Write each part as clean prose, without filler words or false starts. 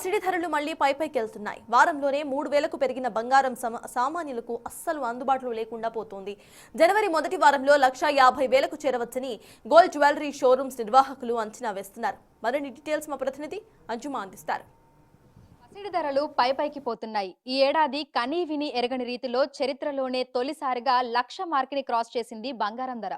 CD ధరలు మళ్లీ పైకెళ్తున్నాయి. వారంలోనే 3000కు పెరిగిన బంగారం సామాన్యులకు అస్సలు అందుబాటులో లేకుండా పోతోంది. జనవరి మొదటి వారంలో 1,50,000కు చేరవచ్చని గోల్డ్ జ్యువెలరీ షోరూమ్స్ నిర్వాహకులు అంచనా వేస్తున్నారు. మరిన్ని డీటెయిల్స్ మా ప్రతినిధి అంజుమా అందిస్తారు. సిడి ధరలు పైకి పోతున్నాయి. ఈ ఏడాది కనీ విని ఎరగని రీతిలో చరిత్రలోనే తొలిసారిగా 1,00,000 మార్కుని క్రాస్ చేసింది బంగారం ధర.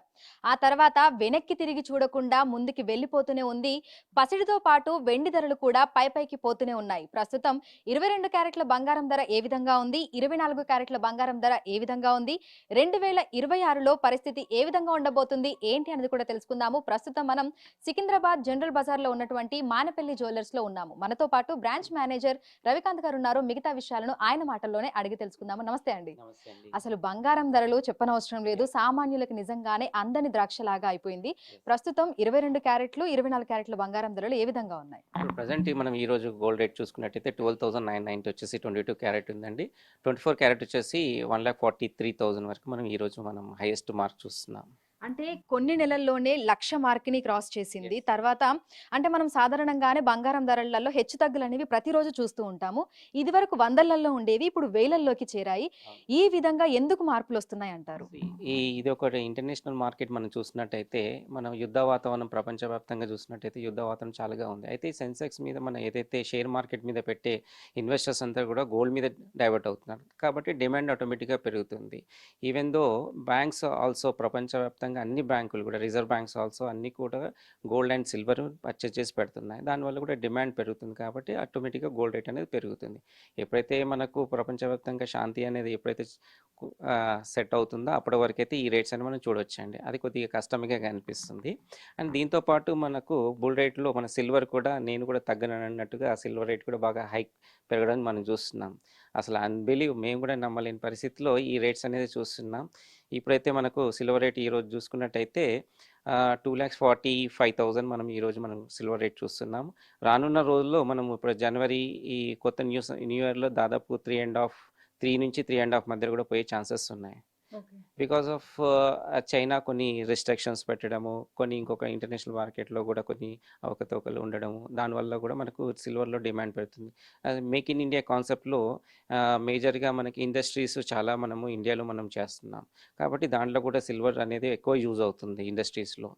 ఆ తర్వాత వెనక్కి తిరిగి చూడకుండా ముందుకు వెళ్లిపోతూనే ఉంది. పసిడితో పాటు వెండి ధరలు కూడా పైకి పోతూనే ఉన్నాయి. ప్రస్తుతం 22 క్యారెట్ల బంగారం ధర ఏ విధంగా ఉంది, 24 క్యారెట్ల బంగారం ధర ఏ విధంగా ఉంది, 2026లో పరిస్థితి ఏ విధంగా ఉండబోతుంది ఏంటి అనేది కూడా తెలుసుకుందాము. ప్రస్తుతం మనం సికింద్రాబాద్ జనరల్ బజార్ లో ఉన్నటువంటి మానపల్లి జ్యువెలర్స్ లో ఉన్నాము. మనతో పాటు బ్రాంచ్ మేనేజర్ రవికాంత్ గారు ఉన్నారు. మిగతా విషయాలను ఆయన మాటల్లోనే అడిగి తెలుసుకుందాము. నమస్తే అండి. అసలు బంగారం ధరలు చెప్పనవసరం లేదు, సామాన్యులకు నిజంగానే అందని ద్రాక్షలాగా అయిపోయింది. ప్రస్తుతం 22 క్యారెట్లు 24 క్యారెట్ల బంగారం ధరలు ఏ విధంగా ఉన్నాయి? ప్రెసెంట్ మనం ఈ రోజు గోల్డ్ రేట్ చూసుకున్నట్టయితే 12,990 వచ్చేసి 22 క్యారెట్ ఉందండి. 24 క్యారెట్ వచ్చేసి 1,43,000 వరకు మనం ఈ రోజు హైయెస్ట్ మార్క్ చూస్తున్నాం. అంటే కొన్ని నెలల్లోనే 1,00,000 మార్కుని క్రాస్ చేసింది. తర్వాత అంటే మనం సాధారణంగానే బంగారం ధరలలో హెచ్చు తగ్గులు అనేవి ప్రతిరోజు చూస్తూ ఉంటాము. ఇది వరకు వందలలో ఉండేవి, ఇప్పుడు వేలల్లోకి చేరాయి. ఈ విధంగా ఎందుకు మార్పులు వస్తున్నాయి అంటారు? ఇది ఒక ఇంటర్నేషనల్ మార్కెట్ మనం చూసినట్టయితే, మనం యుద్ధ వాతావరణం ప్రపంచవ్యాప్తంగా చూసినట్టయితే యుద్ధ వాతావరణం చాలాగా ఉంది. అయితే సెన్సెక్స్ మీద మనం ఏదైతే షేర్ మార్కెట్ మీద పెట్టే ఇన్వెస్టర్స్ అంతా కూడా గోల్డ్ మీద డైవర్ట్ అవుతున్నారు. కాబట్టి డిమాండ్ ఆటోమేటిక్గా పెరుగుతుంది. ఈవెన్ దో బ్యాంక్స్ ఆల్సో ప్రపంచవ్యాప్తంగా అన్ని బ్యాంకులు కూడా, రిజర్వ్ బ్యాంక్స్ ఆల్సో అన్ని కూడా గోల్డ్ అండ్ సిల్వర్ పర్చేజ్ చేసి పెడుతున్నాయి. దానివల్ల కూడా డిమాండ్ పెరుగుతుంది. కాబట్టి ఆటోమేటిక్గా గోల్డ్ రేట్ అనేది పెరుగుతుంది. ఎప్పుడైతే మనకు ప్రపంచవ్యాప్తంగా శాంతి అనేది ఎప్పుడైతే సెట్ అవుతుందో అప్పటి వరకైతే ఈ రేట్స్ అని మనం చూడొచ్చండి. అది కొద్దిగా కష్టంగా కనిపిస్తుంది. అండ్ దీంతోపాటు మనకు బుల్ రేట్లో మన సిల్వర్ కూడా నేను కూడా తగ్గనన్నట్టుగా సిల్వర్ రేట్ కూడా బాగా హైక్ పెరగడానికి మనం చూస్తున్నాం. అసలు అన్బిలీవ్, మేము కూడా నమ్మలేని పరిస్థితిలో ఈ రేట్స్ అనేది చూస్తున్నాం. ఇప్పుడైతే మనకు సిల్వర్ రేట్ ఈరోజు చూసుకున్నట్టయితే 2,45,000 మనం ఈరోజు సిల్వర్ రేట్ చూస్తున్నాం. రానున్న రోజుల్లో మనం ఇప్పుడు జనవరి ఈ కొత్త న్యూ ఇయర్లో దాదాపు 3 నుంచి 3.5 మధ్య కూడా పోయే ఛాన్సెస్ ఉన్నాయి. బికాస్ ఆఫ్ చైనా కొన్ని రిస్ట్రిక్షన్స్ పెట్టడము, కొన్ని ఇంకొక ఇంటర్నేషనల్ మార్కెట్లో కూడా కొన్ని అవకతవకలు ఉండడము, దానివల్ల కూడా మనకు సిల్వర్లో డిమాండ్ పెడుతుంది. మేక్ ఇన్ ఇండియా కాన్సెప్ట్లో మేజర్గా మనకి ఇండస్ట్రీస్ చాలా ఇండియాలో చేస్తున్నాం. కాబట్టి దాంట్లో కూడా సిల్వర్ అనేది ఎక్కువ యూజ్ అవుతుంది ఇండస్ట్రీస్లో.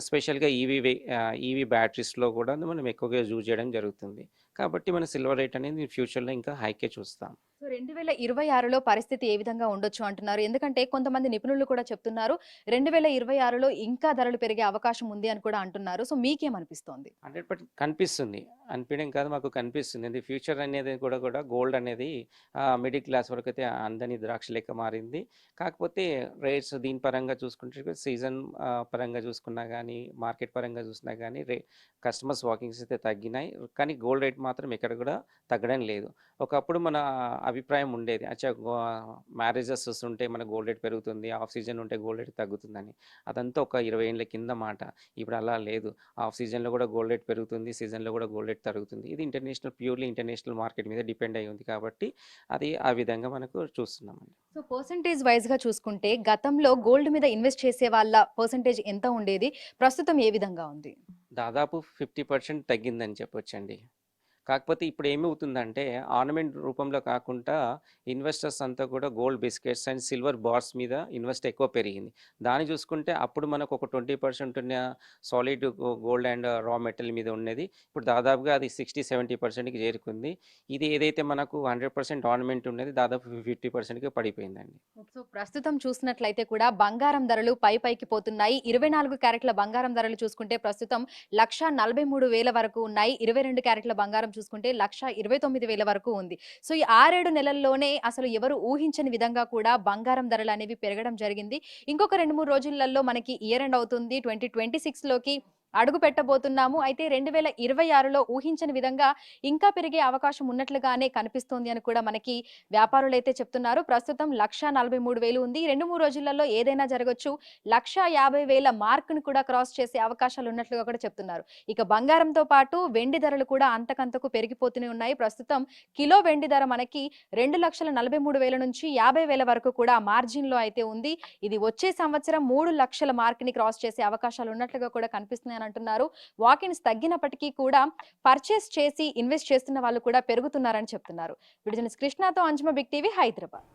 స్పెషల్గా ఈవీ బ్యాటరీస్లో కూడా మనం ఎక్కువగా యూజ్ చేయడం జరుగుతుంది. కాబట్టి మన సిల్వర్ రేట్ అనేది ఫ్యూచర్లో ఇంకా హైకే చూస్తాం. 2026లో పరిస్థితి ఏ విధంగా ఉండొచ్చు అంటున్నారు? ఎందుకంటే కొంతమంది నిపుణులు కూడా చెప్తున్నారు 2026లో ఇంకా ధరలు పెరిగే అవకాశం ఉంది అని కూడా అంటున్నారు. సో మీకేమనిపిస్తోంది? 100% కనిపిస్తుంది. అనిపించడం కాదు, మాకు కనిపిస్తుంది. ఫ్యూచర్ అనేది కూడా గోల్డ్ అనేది మిడిల్ క్లాస్ వరకు అయితే అందని ద్రాక్ష లెక్క మారింది. కాకపోతే రేట్స్ దీని పరంగా చూసుకుంటే సీజన్ పరంగా చూసుకున్నా కానీ, మార్కెట్ పరంగా చూసినా కానీ కస్టమర్స్ వాకింగ్స్ అయితే తగ్గినాయి. కానీ గోల్డ్ రేట్ మాత్రం ఎక్కడ కూడా తగ్గడం లేదు. ఒకప్పుడు మన అభిప్రాయం ఉండేది, మ్యారేజెస్ ఉంటే మన గోల్డ్ రేట్ పెరుగుతుంది, ఆఫ్ సీజన్ ఉంటే గోల్డ్ రేట్ తగ్గుతుందని. అదంతా ఒక 20 ఏళ్ళ కింద మాట. ఇప్పుడు అలా లేదు. ఆఫ్ సీజన్లో కూడా గోల్డ్ రేట్ పెరుగుతుంది, సీజన్లో కూడా గోల్డ్ రేట్ తగ్గుతుంది. ఇది ప్యూర్లీ ఇంటర్నేషనల్ మార్కెట్ మీద డిపెండ్ అయి ఉంది. కాబట్టి అది ఆ విధంగా మనకు చూస్తున్నామండి. సో పర్సంటేజ్ వైజ్గా చూసుకుంటే గతంలో గోల్డ్ మీద ఇన్వెస్ట్ చేసే వాళ్ళ పర్సంటేజ్ ఎంత ఉండేది, ప్రస్తుతం ఏ విధంగా ఉంది? దాదాపు 50% తగ్గిందని చెప్పొచ్చండి. కాకపోతే ఇప్పుడు ఏమవుతుందంటే ఆర్నమెంట్ రూపంలో కాకుండా ఇన్వెస్టర్స్ అంతా కూడా gold biscuits and silver bars మీద ఇన్వెస్ట్ ఎక్కువ పెరిగింది. దాన్ని చూసుకుంటే అప్పుడు మనకు ఒక 20% ఉన్న సాలిడ్ గోల్డ్ అండ్ రా మెటల్ మీద ఉన్నది ఇప్పుడు దాదాపుగా అది 60-70%కి చేరుకుంది. ఇది ఏదైతే మనకు 100% ఆర్నమెంట్ ఉన్నది దాదాపు 50%కి పడిపోయిందండి. సో ప్రస్తుతం చూసినట్లయితే కూడా బంగారం ధరలు పైకి పోతున్నాయి. 24 క్యారెట్ల బంగారం ధరలు చూసుకుంటే ప్రస్తుతం 1,43,000 వరకు ఉన్నాయి. 22 క్యారెట్ల బంగారం చూసుకుంటే 1,29,000 వరకు ఉంది. సో ఈ 6-7 నెలల్లోనే అసలు ఎవరు ఊహించని విధంగా కూడా బంగారం ధరలు అనేవి పెరగడం జరిగింది. ఇంకొక 2-3 రోజులలో మనకి ఇయర్ ఎండ్ అవుతుంది. 2026లోకి అడుగు పెట్టబోతున్నాము. అయితే 2026లో ఊహించని విధంగా ఇంకా పెరిగే అవకాశం ఉన్నట్లుగానే కనిపిస్తోంది అని కూడా మనకి వ్యాపారులు అయితే చెప్తున్నారు. ప్రస్తుతం 1,43,000 ఉంది. 2-3 రోజులలో ఏదైనా జరగొచ్చు. 1,50,000 మార్కును కూడా క్రాస్ చేసే అవకాశాలు ఉన్నట్లుగా కూడా చెప్తున్నారు. ఇక బంగారంతో పాటు వెండి ధరలు కూడా అంతకంతకు పెరిగిపోతూనే ఉన్నాయి. ప్రస్తుతం కిలో వెండి ధర మనకి 2,43,000 నుంచి 50,000 వరకు కూడా మార్జిన్ లో అయితే ఉంది. ఇది వచ్చే సంవత్సరం 3 లక్షల మార్కుని క్రాస్ చేసే అవకాశాలు ఉన్నట్లుగా కూడా కనిపిస్తున్నాయి అని అంటున్నారు. వాకిన్స్ తగ్గినప్పటికీ కూడా పర్చేస్ చేసి ఇన్వెస్ట్ చేస్తున్న వాళ్ళు కూడా పెరుగుతున్నారని చెప్తున్నారు. వీడియో జర్నలిస్ట్ కృష్ణతో అంజుమ, బిగ్ టీవీ, హైదరాబాద్.